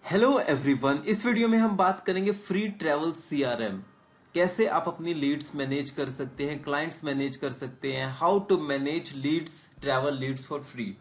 Hello everyone, इस video में हम बात करेंगे फ्री ट्रैवल सीआरएम। कैसे आप अपनी लीड्स मैनेज कर सकते हैं, क्लाइंट्स मैनेज कर सकते हैं, how to manage leads, travel leads for free.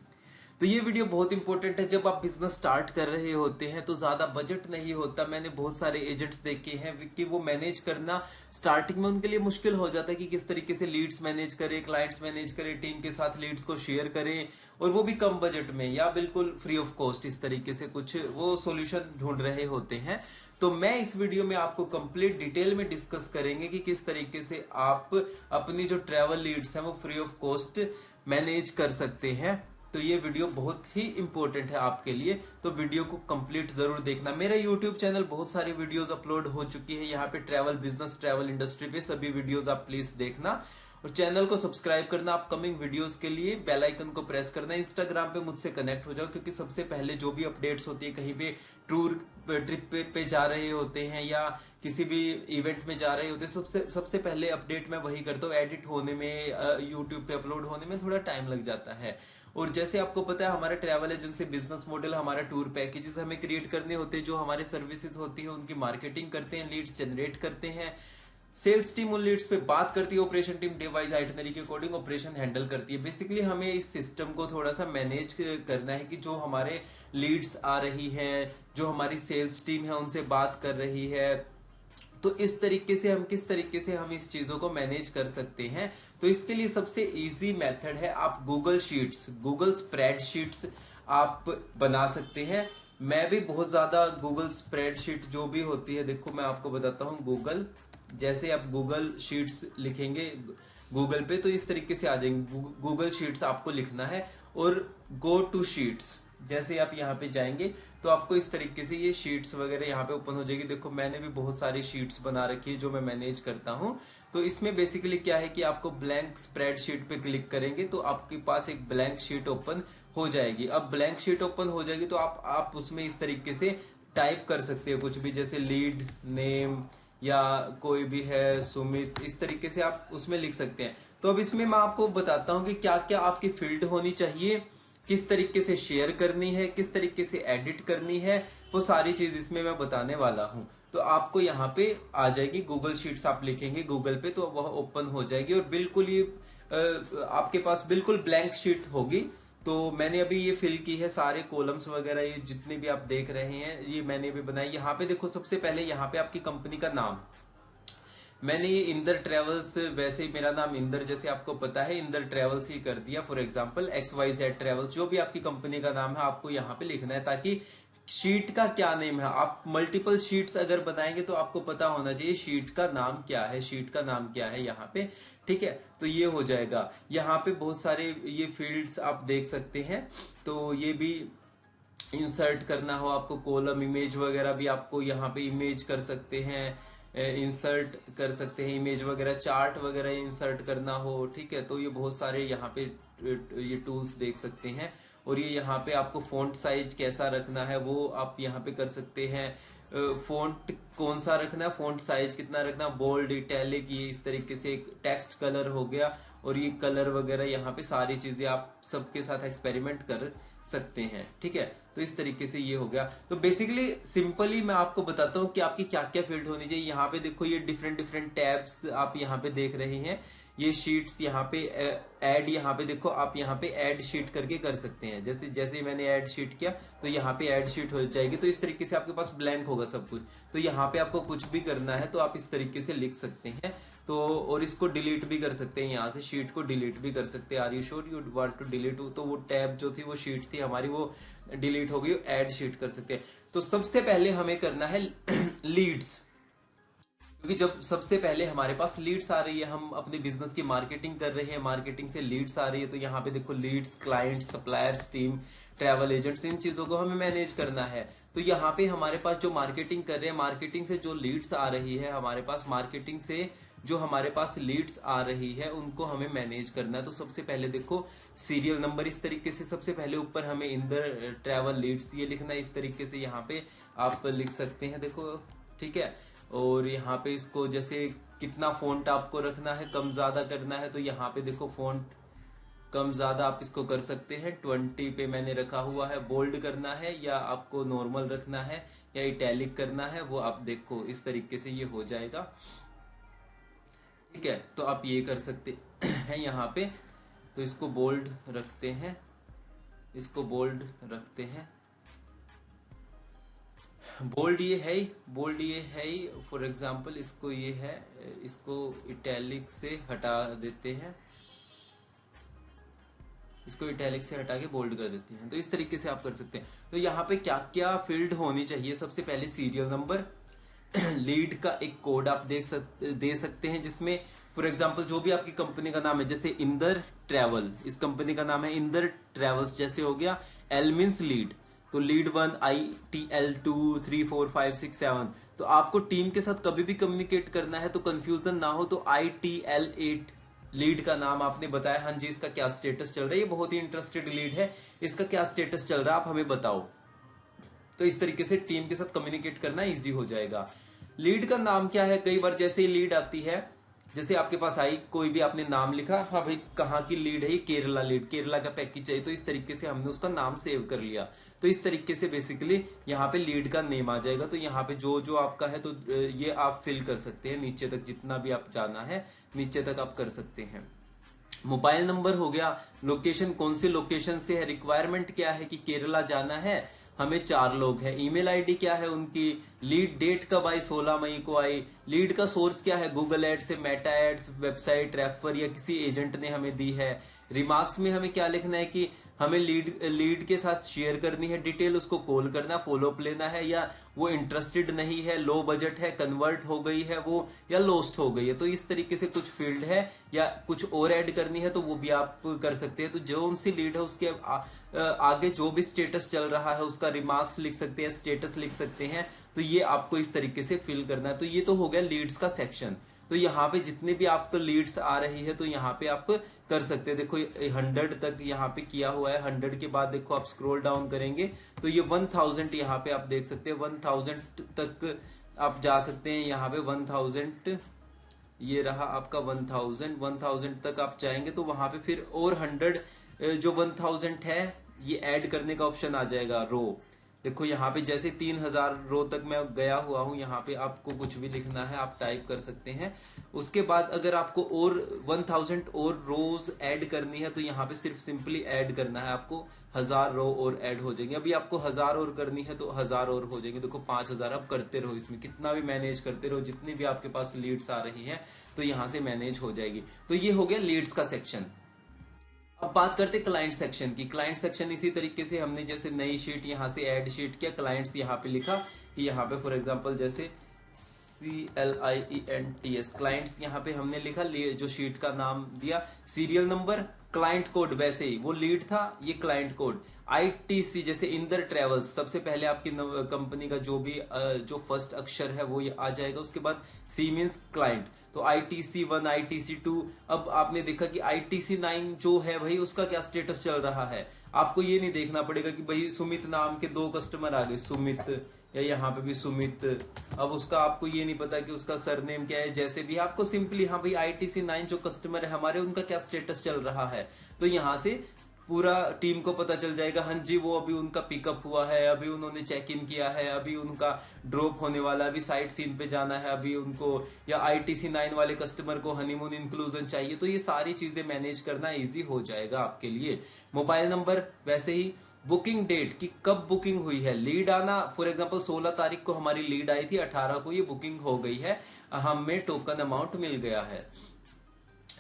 तो ये वीडियो बहुत इंपॉर्टेंट है। जब आप बिजनेस स्टार्ट कर रहे होते हैं तो ज्यादा बजट नहीं होता। मैंने बहुत सारे एजेंट्स देखे हैं कि वो मैनेज करना स्टार्टिंग में उनके लिए मुश्किल हो जाता है कि किस तरीके से लीड्स मैनेज करें, क्लाइंट्स मैनेज करें, टीम के साथ लीड्स को शेयर करें, और वो भी कम बजट में या बिल्कुल फ्री ऑफ कॉस्ट। इस तरीके से कुछ वो सॉल्यूशन ढूंढ रहे होते हैं। तो मैं इस वीडियो में आपको कंप्लीट डिटेल में डिस्कस करेंगे कि किस तरीके से आप अपनी जो ट्रैवल लीड्स हैं वो फ्री ऑफ कॉस्ट मैनेज कर सकते हैं। तो ये वीडियो बहुत ही इंपॉर्टेंट है आपके लिए, तो वीडियो को कंप्लीट जरूर देखना। मेरा यूट्यूब चैनल बहुत सारी वीडियोस अपलोड हो चुकी है, यहाँ पे ट्रैवल बिजनेस, ट्रैवल इंडस्ट्री पे सभी वीडियोस आप प्लीज देखना, और चैनल को सब्सक्राइब करना। अपकमिंग वीडियोस के लिए बेल आइकन को प्रेस करना। इंस्टाग्राम पे मुझसे कनेक्ट हो जाओ, क्योंकि सबसे पहले जो भी अपडेट्स होती है, कहीं पे टूर ट्रिप पे जा रहे होते हैं या किसी भी इवेंट में जा रहे होते हैं, सबसे पहले अपडेट मैं वही करता हूँ। एडिट होने में, यूट्यूब पे अपलोड होने में थोड़ा टाइम लग जाता है। और जैसे आपको पता है, हमारा ट्रैवल एजेंसी बिजनेस मॉडल, हमारा टूर पैकेजेस हमें क्रिएट करने होते हैं। जो हमारे सर्विसेज होती है उनकी मार्केटिंग करते हैं, लीड्स जनरेट करते हैं, सेल्स टीम उन लीड्स पे बात करती है, ऑपरेशन टीम डिवाइस आइटनरी के अकॉर्डिंग ऑपरेशन हैंडल करती है। बेसिकली हमें इस सिस्टम को थोड़ा सा मैनेज करना है कि जो हमारे लीड्स आ रही है, जो हमारी सेल्स टीम है उनसे बात कर रही है, तो इस तरीके से हम किस तरीके से हम इस चीजों को मैनेज कर सकते हैं। तो इसके लिए सबसे इजी मेथड है, आप गूगल शीट्स, गूगल स्प्रेडशीट्स आप बना सकते हैं। मैं भी बहुत ज्यादा गूगल स्प्रेडशीट जो भी होती है, देखो मैं आपको बताता हूं। गूगल, जैसे आप गूगल शीट्स लिखेंगे गूगल पे तो इस तरीके से आ जाएंगे। गूगल शीट्स आपको लिखना है और गो टू शीट्स, जैसे आप यहाँ पे जाएंगे तो आपको इस तरीके से ये शीट्स वगैरह यहाँ पे ओपन हो जाएगी। देखो मैंने भी बहुत सारी शीट्स बना रखी है जो मैं मैनेज करता हूँ। तो इसमें बेसिकली क्या है कि आपको ब्लैंक स्प्रेडशीट पे क्लिक करेंगे तो आपके पास एक ब्लैंक शीट ओपन हो जाएगी। अब ब्लैंक शीट ओपन हो जाएगी तो आप उसमें इस तरीके से टाइप कर सकते हो कुछ भी, जैसे लीड नेम या कोई भी है सुमित, इस तरीके से आप उसमें लिख सकते हैं। तो अब इसमें मैं आपको बताता हूँ कि क्या क्या आपकी फील्ड होनी चाहिए, किस तरीके से शेयर करनी है, किस तरीके से एडिट करनी है, वो सारी चीज इसमें मैं बताने वाला हूं। तो आपको यहाँ पे आ जाएगी, गूगल शीट्स आप लिखेंगे गूगल पे तो वह ओपन हो जाएगी, और बिल्कुल ये आपके पास बिल्कुल ब्लैंक शीट होगी। तो मैंने अभी ये फिल की है, सारे कॉलम्स वगैरह ये जितने भी आप देख रहे हैं ये मैंने भी बनाई। यहाँ पे देखो सबसे पहले यहाँ पे आपकी कंपनी का नाम, मैंने ये इंदर ट्रेवल्स, वैसे ही मेरा नाम इंदर जैसे आपको पता है, इंदर ट्रेवल्स ही कर दिया। फॉर एग्जांपल XYZ ट्रेवल्स, जो भी आपकी कंपनी का नाम है आपको यहाँ पे लिखना है, ताकि शीट का क्या नेम है। आप मल्टीपल शीट्स अगर बनाएंगे तो आपको पता होना चाहिए शीट का नाम क्या है, शीट का नाम क्या है यहाँ पे। ठीक है, तो ये हो जाएगा। यहाँ पे बहुत सारे ये फील्ड्स आप देख सकते हैं, तो ये भी इंसर्ट करना हो आपको, कॉलम इमेज वगैरह भी आपको यहाँ पे इमेज कर सकते हैं, इंसर्ट कर सकते हैं इमेज वगैरह, चार्ट वगैरह इंसर्ट करना हो। ठीक है, तो ये बहुत सारे यहाँ पे ये टूल्स देख सकते हैं। और ये यहाँ पे आपको फॉन्ट साइज कैसा रखना है वो आप यहाँ पे कर सकते हैं। फॉन्ट कौन सा रखना है, फॉन्ट साइज कितना रखना, बोल्ड, इटैलिक, ये इस तरीके से एक टेक्स्ट कलर हो गया, और ये कलर वगैरह यहाँ पे सारी चीजें आप सबके साथ एक्सपेरिमेंट कर सकते हैं। ठीक है, तो इस तरीके से ये हो गया। तो बेसिकली सिंपली मैं आपको बताता हूँ कि आपकी क्या क्या फील्ड होनी चाहिए। यहाँ पे देखो ये डिफरेंट डिफरेंट टैब्स आप यहाँ पे देख रहे हैं, ये शीट्स यहाँ पे ऐड, यहाँ पे देखो आप यहाँ पे ऐड शीट करके कर सकते हैं। जैसे जैसे मैंने ऐड शीट किया तो यहाँ पे ऐड शीट हो जाएगी। तो इस तरीके से आपके पास ब्लैंक होगा सब कुछ। तो यहाँ पे आपको कुछ भी करना है तो आप इस तरीके से लिख सकते हैं। तो और इसको डिलीट भी कर सकते हैं, यहाँ से शीट को डिलीट भी कर सकते हैं। Are you sure you want to delete? तो वो टैब जो थी, वो शीट थी हमारी, वो डिलीट हो गई, ऐड शीट कर सकते हैं। तो सबसे पहले हमें करना है लीड्स, क्योंकि जब सबसे पहले हमारे पास लीड्स आ रही है, हम अपने बिजनेस की मार्केटिंग कर रहे हैं, मार्केटिंग से लीड्स आ रही है, तो यहाँ पे देखो leads, clients, suppliers team, travel agents, इन चीजों को हमें मैनेज करना है। तो यहाँ पे हमारे पास जो मार्केटिंग कर रहे हैं, मार्केटिंग से जो लीड्स आ रही है हमारे पास, मार्केटिंग से जो हमारे पास लीड्स आ रही है उनको हमें मैनेज करना है। तो सबसे पहले देखो सीरियल नंबर, इस तरीके से सबसे पहले ऊपर हमें इंदर ट्रैवल लीड्स ये लिखना है। इस तरीके से यहाँ पे आप लिख सकते हैं, देखो। ठीक है, और यहाँ पे इसको जैसे कितना फॉन्ट आपको रखना है, कम ज्यादा करना है, तो यहाँ पे देखो फॉन्ट कम ज्यादा आप इसको कर सकते हैं। 20 पे मैंने रखा हुआ है। बोल्ड करना है या आपको नॉर्मल रखना है या इटैलिक करना है, वो आप देखो, इस तरीके से ये हो जाएगा। ठीक है, तो आप ये कर सकते हैं यहाँ पे। तो इसको बोल्ड रखते हैं, इसको बोल्ड रखते हैं। बोल्ड ये है ही, बोल्ड ये है ही। फॉर एग्जाम्पल इसको ये है, इसको इटैलिक से हटा देते हैं, इसको इटैलिक से हटा के बोल्ड कर देते हैं। तो इस तरीके से आप कर सकते हैं। तो यहाँ पे क्या क्या फील्ड होनी चाहिए? सबसे पहले सीरियल नंबर, लीड का एक कोड आप दे सकते हैं, जिसमें फॉर एग्जांपल जो भी आपकी कंपनी का नाम है, जैसे इंदर ट्रैवल, इस कंपनी का नाम है इंदर ट्रैवल्स, जैसे हो गया। एल मीन्स लीड, तो लीड 1, ITL 2 3 4 5 6 7। तो आपको टीम के साथ कभी भी कम्युनिकेट करना है तो कंफ्यूजन ना हो, तो ITL 8 लीड का नाम आपने बताया। हाँ जी, इसका क्या स्टेटस चल रहा है? ये बहुत ही इंटरेस्टेड लीड है, इसका क्या स्टेटस चल रहा है आप हमें बताओ। तो इस तरीके से टीम के साथ कम्युनिकेट करना इजी हो जाएगा। लीड का नाम क्या है? कई बार जैसे ही लीड आती है, जैसे आपके पास आई, कोई भी आपने नाम लिखा, हाँ भाई कहाँ की लीड है? ये केरला लीड, केरला का पैकेज चाहिए, तो इस तरीके से हमने उसका नाम सेव कर लिया। तो इस तरीके से बेसिकली यहाँ पे लीड का नेम आ जाएगा। तो यहाँ पे जो जो आपका है, तो ये आप फिल कर सकते हैं नीचे तक, जितना भी आप जाना है नीचे तक आप कर सकते हैं। मोबाइल नंबर हो गया, लोकेशन कौन सी लोकेशन से है, रिक्वायरमेंट क्या है कि केरला जाना है, हमें 4 लोग हैं। ईमेल आईडी क्या है उनकी, लीड डेट कब आई, 16 मई को आई। लीड का सोर्स क्या है, गूगल एड से, मेटा एड्स, वेबसाइट, रेफर या किसी एजेंट ने हमें दी है। रिमार्क्स में हमें क्या लिखना है कि हमें लीड के साथ शेयर करनी है डिटेल, उसको कॉल करना, फॉलोअप लेना है, या वो इंटरेस्टेड नहीं है, लो बजट है, कन्वर्ट हो गई है वो, या लॉस्ट हो गई है। तो इस तरीके से कुछ फील्ड है, या कुछ और ऐड करनी है तो वो भी आप कर सकते हैं। तो जो उनसी लीड है उसके आगे जो भी स्टेटस चल रहा है उसका रिमार्क्स लिख सकते हैं, स्टेटस लिख सकते हैं। तो ये आपको इस तरीके से फिल करना है। तो ये तो हो गया लीड्स का सेक्शन। तो यहाँ पे जितने भी आपको लीड्स आ रही है तो यहाँ पे आप कर सकते हैं। देखो 100 तक यहाँ पे किया हुआ है। 100 के बाद देखो आप स्क्रॉल डाउन करेंगे तो ये 1000 यहाँ पे आप देख सकते हैं। 1000 तक आप जा सकते हैं। यहाँ पे 1000 ये रहा आपका 1000 तक आप जाएंगे तो वहां पे फिर और 100 जो 1000 है ये ऐड करने का ऑप्शन आ जाएगा रो। देखो यहाँ पे जैसे 3000 रो तक मैं गया हुआ हूँ। यहाँ पे आपको कुछ भी लिखना है आप टाइप कर सकते हैं। उसके बाद अगर आपको और 1000 और रोज ऐड करनी है तो यहाँ पे सिर्फ सिंपली ऐड करना है आपको। 1000 रो और ऐड हो जाएंगे। अभी आपको 1000 और करनी है तो 1000 और हो जाएंगे। देखो 5000 आप करते रहो, इसमें कितना भी मैनेज करते रहो, जितनी भी आपके पास लीड्स आ रही हैं तो यहाँ से मैनेज हो जाएगी। तो ये हो गया लीड्स का सेक्शन। अब बात करते क्लाइंट सेक्शन की। क्लाइंट सेक्शन इसी तरीके से हमने जैसे नई शीट यहाँ से ऐड शीट किया, क्लाइंट्स यहाँ पे लिखा कि यहाँ पे फॉर एग्जांपल जैसे CLIENTS क्लाइंट्स यहाँ पे हमने लिखा, जो शीट का नाम दिया। सीरियल नंबर, क्लाइंट कोड वैसे ही वो लीड था, ये क्लाइंट कोड। ITC जैसे इंदर ट्रेवल्स, सबसे पहले आपकी कंपनी का जो भी जो फर्स्ट अक्षर है वो ये आ जाएगा। उसके बाद C मीन्स क्लाइंट, तो ITC1 ITC2। अब आपने देखा कि ITC9 जो है भाई उसका क्या स्टेटस चल रहा है। आपको ये नहीं देखना पड़ेगा कि भाई सुमित नाम के 2 कस्टमर आ गए, सुमित, या यहाँ पे भी सुमित। अब उसका आपको ये नहीं पता कि उसका सरनेम क्या है। जैसे भी आपको सिंपली हाँ भाई ITC9 जो कस्टमर है हमारे, उनका क्या स्टेटस चल रहा है, तो यहाँ से पूरा टीम को पता चल जाएगा। हाँ जी वो अभी उनका पिकअप हुआ है, अभी उन्होंने चेक इन किया है, अभी उनका ड्रॉप होने वाला है, अभी साइट सीन पे जाना है अभी उनको, या ITC9 वाले कस्टमर को हनीमून इंक्लूजन चाहिए। तो ये सारी चीजें मैनेज करना इजी हो जाएगा आपके लिए। मोबाइल नंबर वैसे ही। बुकिंग डेट कि कब बुकिंग हुई है, लीड आना फॉर एग्जांपल 16 तारीख को हमारी लीड आई थी, 18 को ये बुकिंग हो गई है, हमें टोकन अमाउंट मिल गया है।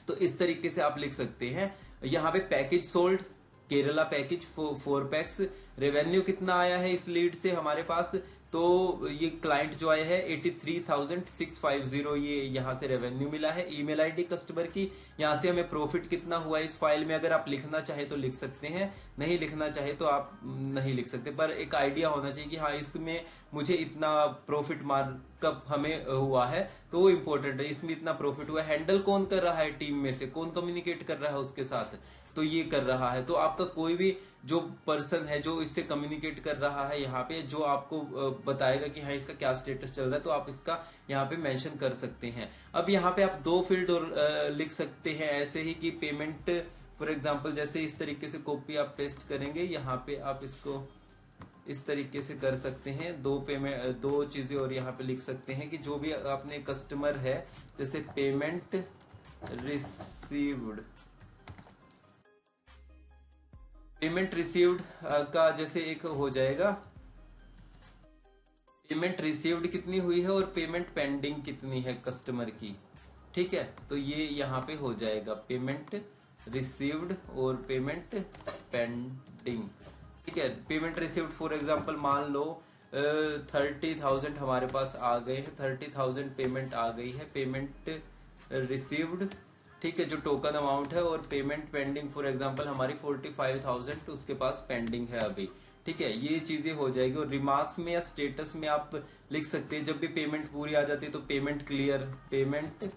तो इस तरीके से आप लिख सकते हैं। यहाँ पे package sold, Kerala package 4 PACS. Revenue कितना आया है इस लीड से हमारे पास, तो ये क्लाइंट जो आया है 83,650, ये यहाँ से रेवेन्यू मिला है। ईमेल आईडी कस्टमर की, यहाँ से हमें प्रॉफिट कितना हुआ इस फाइल में। अगर आप लिखना चाहे तो लिख सकते हैं, नहीं लिखना चाहे तो आप नहीं लिख सकते, पर एक आइडिया होना चाहिए कि हाँ इसमें मुझे इतना प्रॉफिट मार्कअप हमें हुआ है, तो वो इंपॉर्टेंट है। इसमें इतना प्रॉफिट हुआ है। हैंडल कौन कर रहा है टीम में से, कौन कम्युनिकेट कर रहा है उसके साथ, तो ये कर रहा है। तो आपका कोई भी जो पर्सन है जो इससे कम्युनिकेट कर रहा है यहाँ पे, जो आपको बताएगा कि हाँ इसका क्या स्टेटस चल रहा है, तो आप इसका यहाँ पे मेंशन कर सकते हैं। अब यहाँ पे आप 2 फील्ड और लिख सकते हैं ऐसे ही कि पेमेंट फॉर एग्जाम्पल जैसे इस तरीके से कॉपी आप पेस्ट करेंगे, यहाँ पे आप इसको इस तरीके से कर सकते हैं। दो चीजें और यहाँ पे लिख सकते हैं कि जो भी आपने कस्टमर है, जैसे पेमेंट रिसीव्ड, पेमेंट रिसीव्ड का जैसे एक हो जाएगा पेमेंट रिसीव्ड कितनी हुई है और पेमेंट पेंडिंग कितनी है कस्टमर की, ठीक है। तो ये यहाँ पे हो जाएगा पेमेंट रिसीव्ड और पेमेंट पेंडिंग, ठीक है। पेमेंट रिसीव्ड फॉर एग्जांपल मान लो 30,000 हमारे पास आ गए हैं, 30,000 पेमेंट आ गई है, पेमेंट रिसीव्ड, ठीक है, जो टोकन अमाउंट है, और पेमेंट पेंडिंग फॉर एग्जांपल हमारी 45,000 उसके पास पेंडिंग है अभी, ठीक है। ये चीजें हो जाएगी। और रिमार्क्स में या स्टेटस में आप लिख सकते हैं जब भी पेमेंट पूरी आ जाती है तो पेमेंट क्लियर, पेमेंट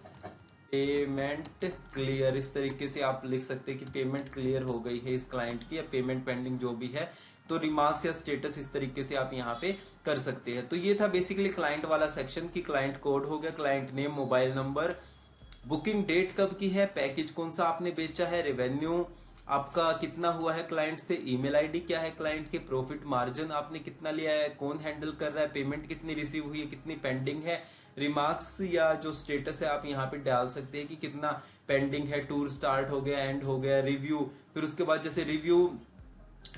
क्लियर, इस तरीके से आप लिख सकते हैं कि पेमेंट क्लियर हो गई है इस क्लाइंट की, या पेमेंट पेंडिंग जो भी है। तो रिमार्क्स या स्टेटस इस तरीके से आप यहाँ पे कर सकते हैं। तो ये था बेसिकली क्लाइंट वाला सेक्शन की क्लाइंट कोड हो गया, client name, mobile number, booking date कब की है, पैकेज कौन सा आपने बेचा है, रेवेन्यू आपका कितना हुआ है क्लाइंट से, ईमेल आईडी क्या है क्लाइंट के, प्रॉफिट मार्जिन आपने कितना लिया है, कौन हैंडल कर रहा है, पेमेंट कितनी रिसीव हुई है, कितनी पेंडिंग है। रिमार्क्स या जो स्टेटस है आप यहाँ पे डाल सकते हैं कि कितना पेंडिंग है, टूर स्टार्ट हो गया, एंड हो गया, रिव्यू, फिर उसके बाद जैसे रिव्यू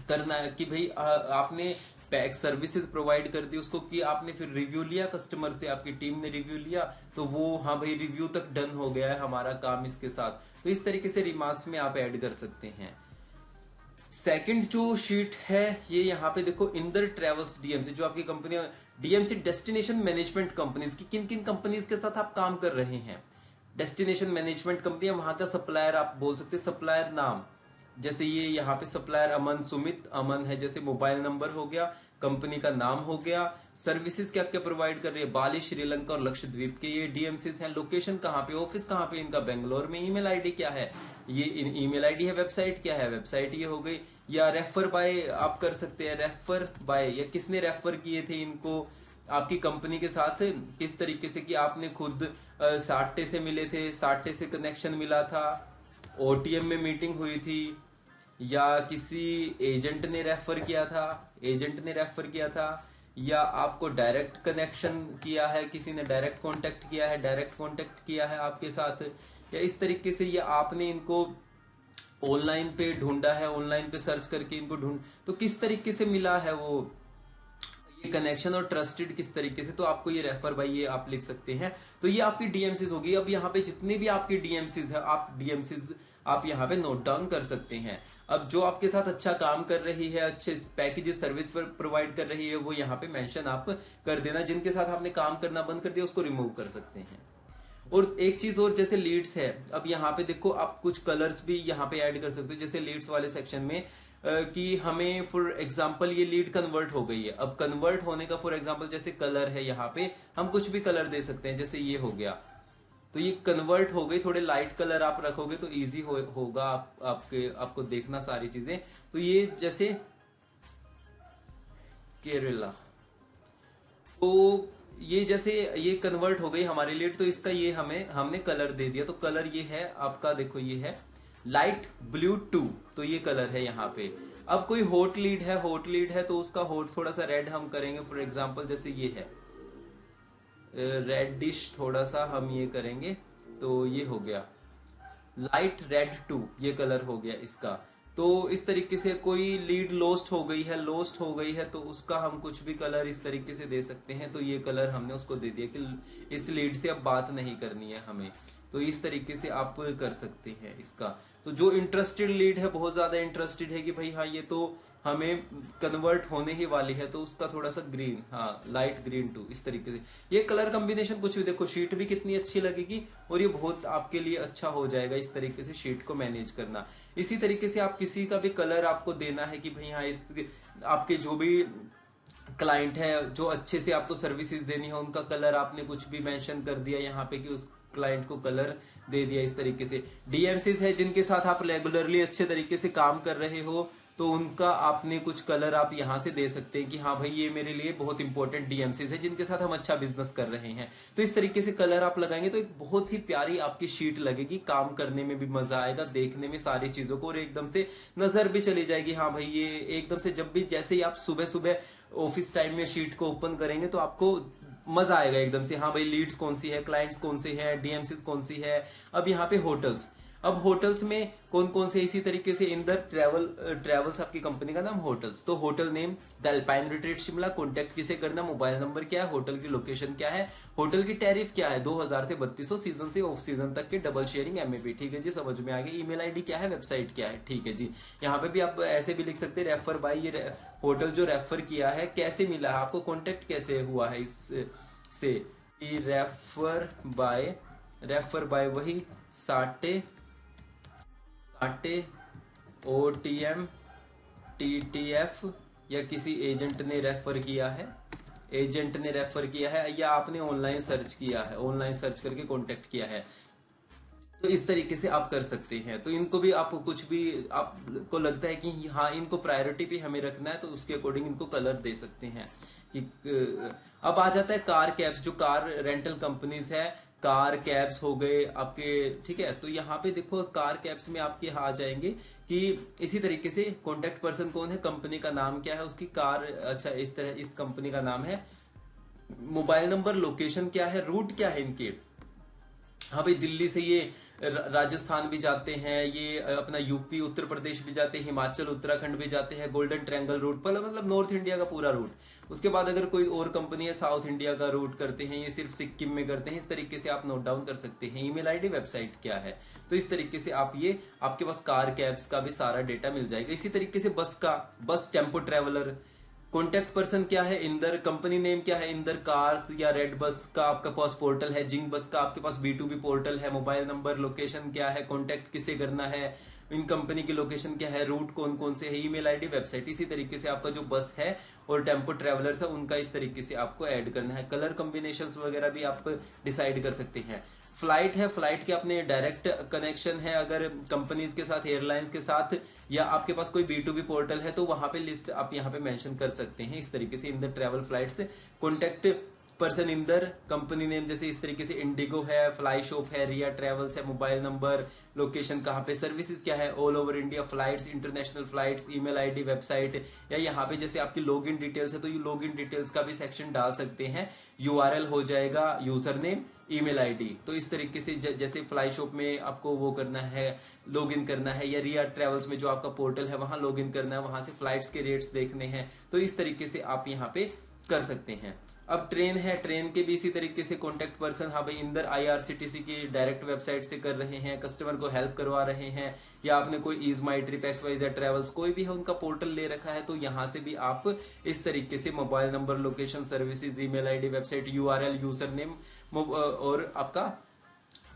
करना है कि भाई आपने पैक सर्विसेज प्रोवाइड कर दी उसको, कि आपने फिर रिव्यू लिया कस्टमर से, आपकी टीम ने रिव्यू लिया, तो वो हाँ भाई रिव्यू तक डन हो गया है हमारा काम इसके साथ। तो इस तरीके से रिमार्क्स में आप ऐड कर सकते हैं। सेकंड जो शीट है ये यहाँ पे देखो, इंदर ट्रेवल्स डीएमसी, जो आपकी company DMC destination management companies की, किन किन कंपनीज के साथ आप काम कर रहे हैं। डेस्टिनेशन मैनेजमेंट कंपनी, वहां का सप्लायर आप बोल सकते हैं, सप्लायर नाम, जैसे ये यहाँ पे सप्लायर अमन, सुमित अमन है, जैसे मोबाइल नंबर हो गया, कंपनी का नाम हो गया, सर्विसेज क्या क्या प्रोवाइड कर रही है, बाली, श्रीलंका और लक्षद्वीप के ये डीएमसीज हैं, लोकेशन कहाँ पे, ऑफिस कहाँ पे इनका, बेंगलोर में, ईमेल आईडी क्या है, ये ईमेल आईडी है, वेबसाइट क्या है, वेबसाइट ये हो गई। या रेफर बाय आप कर सकते हैं, रेफर बाय, या किसने रेफर किए थे इनको आपकी कंपनी के साथ, किस तरीके से कि आपने खुद साट्टे से मिले थे, साट्टे से कनेक्शन मिला था, ओटीएम में मीटिंग हुई थी, या किसी एजेंट ने रेफर किया था, या आपको डायरेक्ट कनेक्शन किया है, किसी ने डायरेक्ट कांटेक्ट किया है आपके साथ, या इस तरीके से ये आपने इनको ऑनलाइन पे ढूंढा है, ऑनलाइन पे सर्च करके इनको तो किस तरीके से मिला है वो ये कनेक्शन, और ट्रस्टेड किस तरीके से, तो आपको ये रेफर बाय ये आप लिख सकते हैं। तो ये आपकी डीएमसीज होगी। अब यहाँ पे जितने भी आपकी डीएमसीज है, आप डीएमसीज आप यहाँ पे नोट डाउन कर सकते हैं। अब जो आपके साथ अच्छा काम कर रही है, अच्छे पैकेजेस सर्विस पर प्रोवाइड कर रही है, वो यहाँ पे मेंशन आप कर देना। जिनके साथ आपने काम करना बंद कर दिया उसको रिमूव कर सकते हैं। और एक चीज और, जैसे लीड्स है, अब यहाँ पे देखो आप कुछ कलर्स भी यहाँ पे ऐड कर सकते हो, जैसे लीड्स वाले सेक्शन में कि हमें फॉर एग्जांपल ये लीड कन्वर्ट हो गई है। अब कन्वर्ट होने का फॉर एग्जांपल जैसे कलर है, यहाँ पे हम कुछ भी कलर दे सकते हैं, जैसे ये हो गया, तो ये कन्वर्ट हो गई, थोड़े लाइट कलर आप रखोगे तो इजी होगा आपको देखना सारी चीजें। तो ये जैसे केरला, तो ये जैसे ये कन्वर्ट हो गई हमारी लीड, तो इसका ये हमने कलर दे दिया। तो कलर ये है आपका, देखो ये है लाइट ब्लू 2, तो ये कलर है यहाँ पे। अब कोई हॉट लीड है तो उसका हॉट थोड़ा सा रेड हम करेंगे, फॉर एग्जांपल जैसे ये है रेडिश, थोड़ा सा हम ये करेंगे, तो ये हो गया लाइट रेड 2, ये कलर हो गया इसका। तो इस तरीके से कोई लीड लॉस्ट हो गई है तो उसका हम कुछ भी कलर इस तरीके से दे सकते हैं। तो ये कलर हमने उसको दे दिया कि इस लीड से अब बात नहीं करनी है हमें, तो इस तरीके से आप कर सकते हैं इसका। तो जो इंटरेस्टेड लीड है, बहुत ज्यादा इंटरेस्टेड है कि भाई हाँ ये तो हमें कन्वर्ट होने ही वाली है, तो उसका थोड़ा सा ग्रीन, हाँ लाइट ग्रीन 2, इस तरीके से ये कलर कॉम्बिनेशन कुछ भी, देखो शीट भी कितनी अच्छी लगेगी और ये बहुत आपके लिए अच्छा हो जाएगा इस तरीके से शीट को मैनेज करना। इसी तरीके से आप किसी का भी कलर आपको देना है कि भाई हाँ इस आपके जो भी क्लाइंट है, जो अच्छे से आपको सर्विसेज देनी है, उनका कलर आपने कुछ भी मेंशन कर दिया यहाँ पे कि उस क्लाइंट को कलर दे दिया इस तरीके से। डीएमसीज है जिनके साथ आप रेगुलरली अच्छे तरीके से काम कर रहे हो, तो उनका आपने कुछ कलर आप यहाँ से दे सकते हैं कि हाँ भाई ये मेरे लिए बहुत इंपॉर्टेंट डीएमसीज है जिनके साथ हम अच्छा बिजनेस कर रहे हैं। तो इस तरीके से कलर आप लगाएंगे तो एक बहुत ही प्यारी आपकी शीट लगेगी, काम करने में भी मजा आएगा, देखने में सारी चीजों को, और एकदम से नजर भी चली जाएगी हाँ भाई ये एकदम से। जब भी जैसे ही आप सुबह सुबह ऑफिस टाइम में शीट को ओपन करेंगे तो आपको मजा आएगा एकदम से, हाँ भाई लीड्स कौन सी है, क्लाइंट्स कौन से हैं, डीएमसीज कौन सी है। अब यहाँ पे होटल्स, अब होटल्स में कौन कौन से, इसी तरीके से इन द ट्रेवल्स आपकी कंपनी का नाम होटल्स, तो hotel name the alpine retreat Shimla, contact किसे करना, मोबाइल नंबर क्या है, होटल की लोकेशन क्या है, होटल की टैरिफ क्या है, 2000 से 3200 सीजन से ऑफ सीजन तक के, डबल शेयरिंग एमएपी, ठीक है जी समझ में आ गया। ईमेल आईडी क्या है, वेबसाइट क्या है, ठीक है जी। यहाँ पे भी आप ऐसे भी लिख सकते हैं रेफर बाय, ये होटल जो रेफर किया है कैसे मिला है आपको, कॉन्टेक्ट कैसे हुआ है इससे, रेफर बाय वही साटे OTM TTF या किसी एजेंट ने रेफर किया है, या आपने ऑनलाइन सर्च किया है, ऑनलाइन सर्च करके कांटेक्ट किया है। तो इस तरीके से आप कर सकते हैं। तो इनको भी आप कुछ भी आपको लगता है कि हाँ इनको प्रायोरिटी पे हमें रखना है तो उसके अकॉर्डिंग इनको कलर दे सकते हैं कि अब आ जाता है कार कैब्स, जो कार रेंटल कंपनीज है, कार कैब्स हो गए आपके, ठीक है। तो यहाँ पे देखो कार कैब्स में आपके यहाँ आ जाएंगे कि इसी तरीके से कॉन्टेक्ट पर्सन कौन है, कंपनी का नाम क्या है उसकी, कार अच्छा इस तरह इस कंपनी का नाम है, मोबाइल नंबर, लोकेशन क्या है, रूट क्या है इनके, हाँ भाई दिल्ली से ये राजस्थान भी जाते हैं, ये अपना यूपी उत्तर प्रदेश भी जाते हैं, हिमाचल उत्तराखंड भी जाते हैं, गोल्डन ट्रायंगल रूट पर, मतलब नॉर्थ इंडिया का पूरा रूट। उसके बाद अगर कोई और कंपनी है साउथ इंडिया का रूट करते हैं, ये सिर्फ सिक्किम में करते हैं, इस तरीके से आप नोट डाउन कर सकते हैं। ईमेल आईडी, वेबसाइट क्या है, तो इस तरीके से आप ये आपके पास कार कैब्स का भी सारा डेटा मिल जाएगा। इसी तरीके से बस का, बस टेम्पो ट्रेवलर, कॉन्टेक्ट पर्सन क्या है इंदर, कंपनी नेम क्या है इंदर कार्स या रेड बस का आपका पास पोर्टल है, जिंग बस का आपके पास B2B पोर्टल है, मोबाइल नंबर, लोकेशन क्या है, कॉन्टेक्ट किसे करना है, इन कंपनी की लोकेशन क्या है, रूट कौन कौन से है, ईमेल आईडी, वेबसाइट। इसी तरीके से आपका जो बस है और टेम्पो ट्रेवलर्स है उनका इस तरीके से आपको ऐड करना है। कलर कॉम्बिनेशंस वगैरह भी आप डिसाइड कर सकते हैं। फ्लाइट है, फ्लाइट के अपने डायरेक्ट कनेक्शन है अगर कंपनीज के साथ, एयरलाइंस के साथ, या आपके पास कोई B2B पोर्टल है तो वहां पे लिस्ट आप यहाँ पे मेंशन कर सकते हैं। इस तरीके से in the travel flights, contact person Inder, company name जैसे इस तरीके से इंडिगो है, फ्लाई शॉप है, रिया ट्रेवल्स है, मोबाइल नंबर, लोकेशन कहाँ पे, सर्विसेज क्या है, all over India flights, international flights, email ID, website, या यहाँ पे जैसे आपकी लॉग इन डिटेल्स है तो ये लॉग इन डिटेल्स का भी सेक्शन डाल सकते हैं। URL हो जाएगा यूजर नेम, ईमेल आईडी। तो इस तरीके से जैसे फ्लाई शॉप में आपको वो करना है, लॉग इन करना है, या रिया ट्रेवल्स में जो आपका पोर्टल है वहां लॉग इन करना है, वहां से फ्लाइट्स के रेट्स देखने हैं, तो इस तरीके से आप यहाँ पे कर सकते हैं। अब ट्रेन है, ट्रेन के भी इसी तरीके से कॉन्टेक्ट पर्सन, हाँ भाई इंदर IRCTC की डायरेक्ट वेबसाइट से कर रहे हैं, कस्टमर को हेल्प करवा रहे हैं, या आपने कोई ईज माई ट्रिप, XYZ ट्रेवल्स कोई भी है उनका पोर्टल ले रखा है तो यहाँ से भी आप इस तरीके से mobile number, location, services, email ID, website, URL, user name और आपका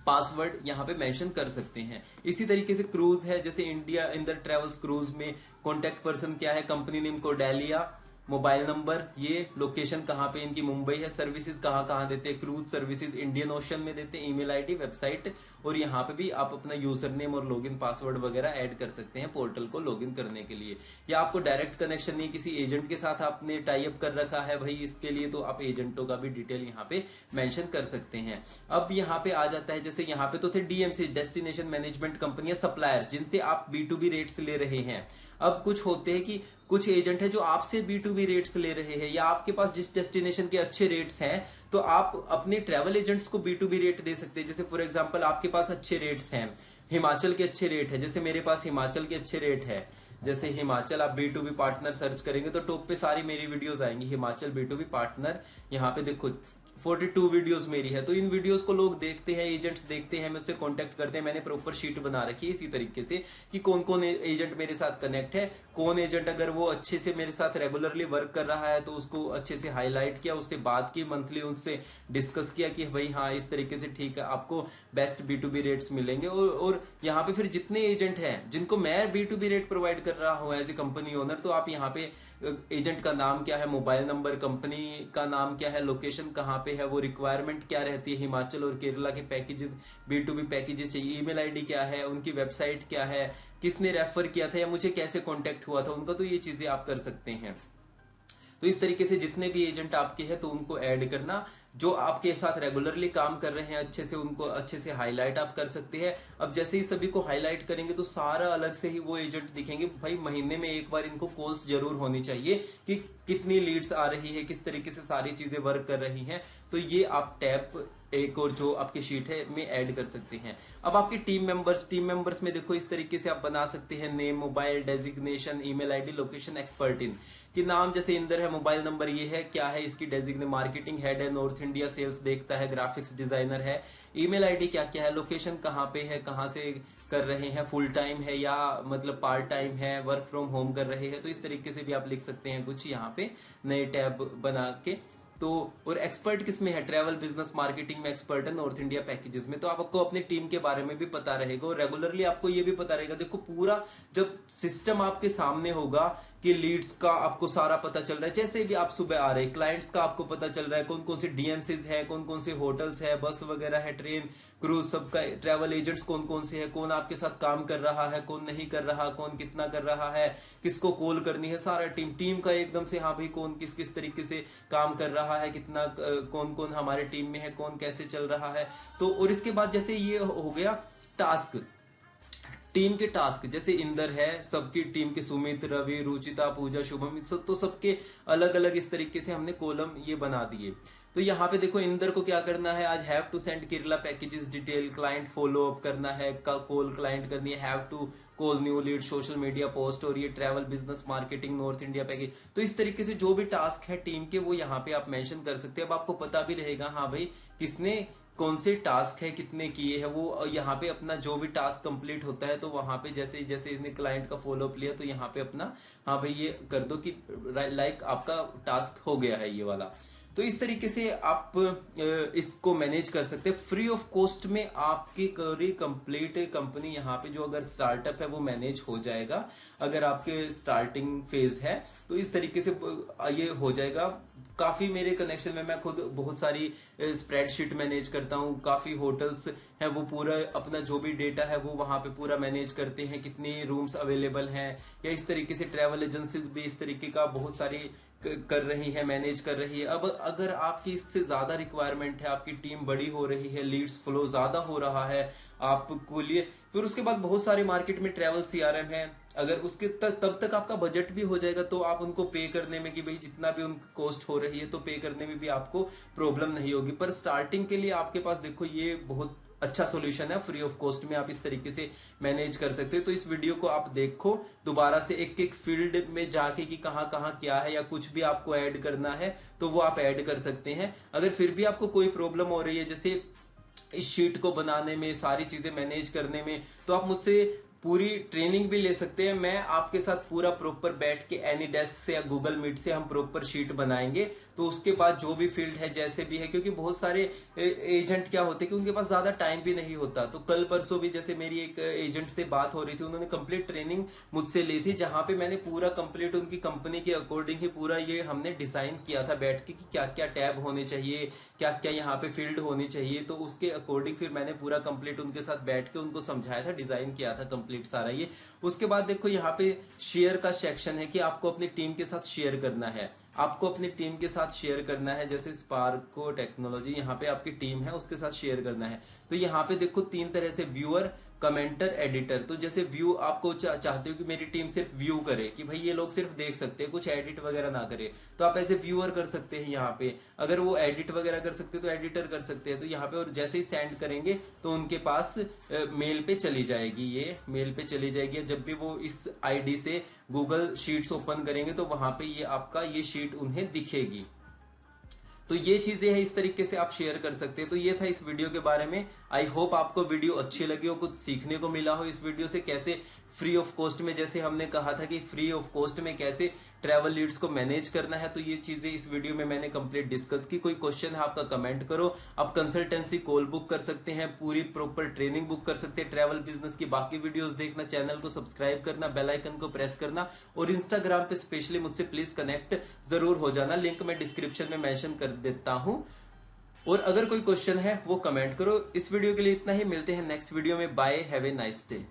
पासवर्ड यहाँ पे मेंशन कर सकते हैं। इसी तरीके से क्रूज है, जैसे इंडिया इंदर ट्रेवल्स क्रूज में कॉन्टेक्ट पर्सन क्या है, कंपनी नेम कोडालिया, मोबाइल नंबर, ये लोकेशन कहाँ पे इनकी मुंबई है, सर्विसेज कहाँ कहाँ देते हैं, क्रूज सर्विसेज इंडियन ओशन में देते हैं, ईमेल आईडी, वेबसाइट, और यहाँ पे भी आप अपना यूजर नेम और लॉगिन पासवर्ड वगैरह ऐड कर सकते हैं पोर्टल को लॉगिन करने के लिए। या आपको डायरेक्ट कनेक्शन नहीं, किसी एजेंट के साथ आपने टाई अप कर रखा है भाई इसके लिए, तो आप एजेंटों का भी डिटेल यहाँ पे मेंशन कर सकते हैं। अब यहाँ पे आ जाता है, जैसे यहाँ पे तो थे DMC, destination management company, suppliers जिनसे आप B2B रेट्स ले रहे हैं। अब कुछ होते हैं कि कुछ एजेंट है जो आपसे B2B रेट्स ले रहे हैं, या आपके पास जिस डेस्टिनेशन के अच्छे रेट्स हैं तो आप अपने ट्रैवल एजेंट्स को B2B रेट दे सकते हैं। जैसे फॉर एग्जांपल आपके पास अच्छे रेट्स हैं, हिमाचल के अच्छे रेट है, जैसे मेरे पास हिमाचल के अच्छे रेट है, जैसे हिमाचल आप B2B पार्टनर सर्च करेंगे तो टॉप पे सारी मेरी वीडियोस आएंगी, हिमाचल B2B पार्टनर, यहाँ पे देखो 42 वीडियोस मेरी है। तो इन वीडियोस को लोग देखते हैं, एजेंट्स देखते हैं, मुझसे कांटेक्ट करते हैं, मैंने प्रॉपर शीट बना रखी है इसी तरीके से कि कौन कौन एजेंट मेरे साथ कनेक्ट है, कौन एजेंट अगर वो अच्छे से मेरे साथ रेगुलरली वर्क कर रहा है तो उसको अच्छे से हाईलाइट किया, उससे बात की, मंथली उनसे डिस्कस किया कि भाई हाँ इस तरीके से ठीक है, आपको बेस्ट B2B रेट्स मिलेंगे। और यहाँ पे फिर जितने एजेंट हैं जिनको मैं B2B रेट प्रोवाइड कर रहा हूँ एज ए कंपनी ओनर, तो आप यहाँ पे एजेंट का नाम क्या है, मोबाइल नंबर, कंपनी का नाम क्या है, लोकेशन कहाँ पे है, वो रिक्वायरमेंट क्या रहती है, हिमाचल और केरला के पैकेजेस, B2B पैकेजेस चाहिए, ईमेल आईडी क्या है, उनकी वेबसाइट क्या है, किसने रेफर किया था या मुझे कैसे कांटेक्ट हुआ था उनका, तो ये चीजें आप कर सकते हैं। तो इस तरीके से जितने भी एजेंट आपके हैं तो उनको ऐड करना, जो आपके साथ रेगुलरली काम कर रहे हैं अच्छे से, उनको अच्छे से हाईलाइट आप कर सकते हैं। अब जैसे ही सभी को हाईलाइट करेंगे तो सारा अलग से ही वो एजेंट दिखेंगे। भाई महीने में एक बार इनको कॉल्स जरूर होनी चाहिए कि कितनी लीड्स आ रही है, किस तरीके से सारी चीजें वर्क कर रही हैं। तो ये आप टैब एक और जो आपकी शीट है में ऐड कर सकते हैं। अब आपके टीम मेंबर्स में देखो इस तरीके से आप बना सकते हैं name, mobile, designation, email ID, location, expert in कि नाम जैसे इंदर है, मोबाइल नंबर ये है, क्या है इसकी डेजिग्नेशन, मार्केटिंग हेड है, नॉर्थ इंडिया सेल्स देखता है, ग्राफिक्स डिजाइनर है, ईमेल आईडी क्या क्या है, लोकेशन कहाँ पे है, कहाँ से कर रहे हैं, फुल टाइम है या मतलब पार्ट टाइम है, वर्क फ्रॉम होम कर रहे हैं। तो इस तरीके से भी आप लिख सकते हैं कुछ यहाँ पे नए टैब बना के। तो और एक्सपर्ट किस में है, ट्रैवल, बिजनेस, मार्केटिंग में एक्सपर्ट है, नॉर्थ इंडिया पैकेजेस में। तो आपको अपनी टीम के बारे में भी पता रहेगा और रेगुलरली आपको ये भी पता रहेगा। देखो पूरा जब सिस्टम आपके सामने होगा कि लीड्स का आपको सारा पता चल रहा है, जैसे भी आप सुबह आ रहे हैं क्लाइंट्स का आपको पता चल रहा है, कौन कौन से डीएमसीज है, कौन कौन से होटल्स है, बस वगैरह है, ट्रेन, क्रूज, सबका, ट्रैवल एजेंट्स कौन कौन से है, कौन आपके साथ काम कर रहा है, कौन नहीं कर रहा, कौन कितना कर रहा है, किसको कॉल करनी है, सारा टीम का एकदम से, हाँ भाई कौन किस किस तरीके से काम कर रहा है, कितना कौन कौन हमारे टीम में है, कौन कैसे चल रहा है। तो और इसके बाद जैसे ये हो गया टास्क, टीम के टास्क, जैसे इंदर है, सबकी टीम के सुमित, रवि, रुचिता, पूजा, शुभम, सब तो सबके अलग अलग इस तरीके से हमने कॉलम ये बना दिए। तो यहाँ पे देखो इंदर को क्या करना है, आज have to send Kerala packages detail, client follow up करना है, कॉल क्लाइंट करनी है, have to call new lead, social media post, और ये travel, business, marketing, North India package. तो इस तरीके से जो भी टास्क है टीम के वो यहाँ पे आप मेंशन कर सकते हैं। अब आपको पता भी रहेगा हाँ भाई किसने कौन से टास्क है कितने किए हैं। वो यहाँ पे अपना जो भी टास्क कंप्लीट होता है तो वहां पे जैसे जैसे इसने क्लाइंट का फॉलो अप लिया तो यहाँ पे अपना हाँ भाई ये कर दो कि लाइक आपका टास्क हो गया है ये वाला। तो इस तरीके से आप इसको मैनेज कर सकते हैं। फ्री ऑफ कॉस्ट में आपकी पूरी कंप्लीट कंपनी यहाँ पे जो अगर स्टार्टअप है वो मैनेज हो जाएगा। अगर आपके स्टार्टिंग फेज है तो इस तरीके से ये हो जाएगा। काफी मेरे कनेक्शन में मैं खुद बहुत सारी स्प्रेडशीट मैनेज करता हूँ, काफी होटल्स हैं वो पूरा अपना जो भी डेटा है वो वहां पे पूरा मैनेज करते हैं, कितनी रूम्स अवेलेबल हैं, या इस तरीके से ट्रैवल एजेंसीज भी इस तरीके का बहुत सारी कर रही है, मैनेज कर रही है। अब अगर आपकी इससे ज्यादा रिक्वायरमेंट है, आपकी टीम बड़ी हो रही है, लीड्स फ्लो ज्यादा हो रहा है आपको लिए, फिर उसके बाद बहुत सारे मार्केट में ट्रैवल सीआरएम है, अगर उसके तब तक आपका बजट भी हो जाएगा तो आप उनको पे करने में कि भाई जितना भी उन कॉस्ट हो रही है तो पे करने में भी आपको प्रॉब्लम नहीं होगी। पर स्टार्टिंग के लिए आपके पास देखो ये बहुत अच्छा सॉल्यूशन है, फ्री ऑफ कॉस्ट में आप इस तरीके से मैनेज कर सकते हो। तो इस वीडियो को आप देखो दोबारा से, एक एक फील्ड में जाके कि कहाँ कहाँ क्या है, या कुछ भी आपको ऐड करना है तो वो आप ऐड कर सकते हैं। अगर फिर भी आपको कोई प्रॉब्लम हो रही है जैसे इस शीट को बनाने में, सारी चीजें मैनेज करने में, तो आप मुझसे पूरी ट्रेनिंग भी ले सकते हैं। मैं आपके साथ पूरा प्रॉपर बैठ के एनी डेस्क से या गूगल मीट से हम प्रॉपर शीट बनाएंगे। तो उसके बाद जो भी फील्ड है जैसे भी है, क्योंकि बहुत सारे एजेंट क्या होते हैं कि उनके पास ज्यादा टाइम भी नहीं होता। तो कल परसों भी जैसे मेरी एक एजेंट से बात हो रही थी, उन्होंने कंप्लीट ट्रेनिंग मुझसे ली थी जहां पे मैंने पूरा कंप्लीट उनकी कंपनी के अकॉर्डिंग ही पूरा ये हमने डिजाइन किया था बैठ के कि क्या क्या टैब होने चाहिए, क्या क्या यहाँ पे फील्ड होनी चाहिए। तो उसके अकॉर्डिंग फिर मैंने पूरा कंप्लीट उनके साथ बैठ के उनको समझाया था, डिजाइन किया था कंप्लीट सारा ये। उसके बाद देखो यहाँ पे शेयर का सेक्शन है कि आपको अपनी टीम के साथ शेयर करना है, आपको अपनी टीम के साथ शेयर करना है। जैसे स्पार्को टेक्नोलॉजी यहाँ पे आपकी टीम है उसके साथ शेयर करना है। तो यहाँ पे देखो तीन तरह से, व्यूअर, कमेंटर, एडिटर। तो जैसे व्यू आपको चाहते हो कि मेरी टीम सिर्फ व्यू करे कि भाई ये लोग सिर्फ देख सकते हैं, कुछ एडिट वगैरह ना करे, तो आप ऐसे व्यूअर कर सकते हैं यहाँ पे। अगर वो एडिट वगैरह कर सकते हैं तो एडिटर कर सकते हैं। तो यहाँ पे और जैसे ही सेंड करेंगे तो उनके पास मेल पे चली जाएगी, ये मेल पे चली जाएगी। जब भी वो इस आईडी से गूगल शीट्स ओपन करेंगे तो वहां पे ये आपका ये शीट उन्हें दिखेगी। तो ये चीजें हैं, इस तरीके से आप शेयर कर सकते हैं। तो ये था इस वीडियो के बारे में। आई होप आपको वीडियो अच्छी लगी हो, कुछ सीखने को मिला हो इस वीडियो से, कैसे फ्री ऑफ कॉस्ट में, जैसे हमने कहा था कि फ्री ऑफ कॉस्ट में कैसे ट्रैवल लीड्स को मैनेज करना है, तो ये चीजें इस वीडियो में मैंने कंप्लीट डिस्कस की। कोई क्वेश्चन है आपका कमेंट करो। आप कंसल्टेंसी कॉल बुक कर सकते हैं, पूरी प्रॉपर ट्रेनिंग बुक कर सकते हैं ट्रैवल बिजनेस की। बाकी वीडियोस देखना, चैनल को सब्सक्राइब करना, बेल आइकन को प्रेस करना, और इंस्टाग्राम पे स्पेशली मुझसे प्लीज कनेक्ट जरूर हो जाना। लिंक मैं डिस्क्रिप्शन में मेंशन कर देता हूं। और अगर कोई क्वेश्चन है वो कमेंट करो। इस वीडियो के लिए इतना ही, मिलते हैं नेक्स्ट वीडियो में। Bye, have a nice day.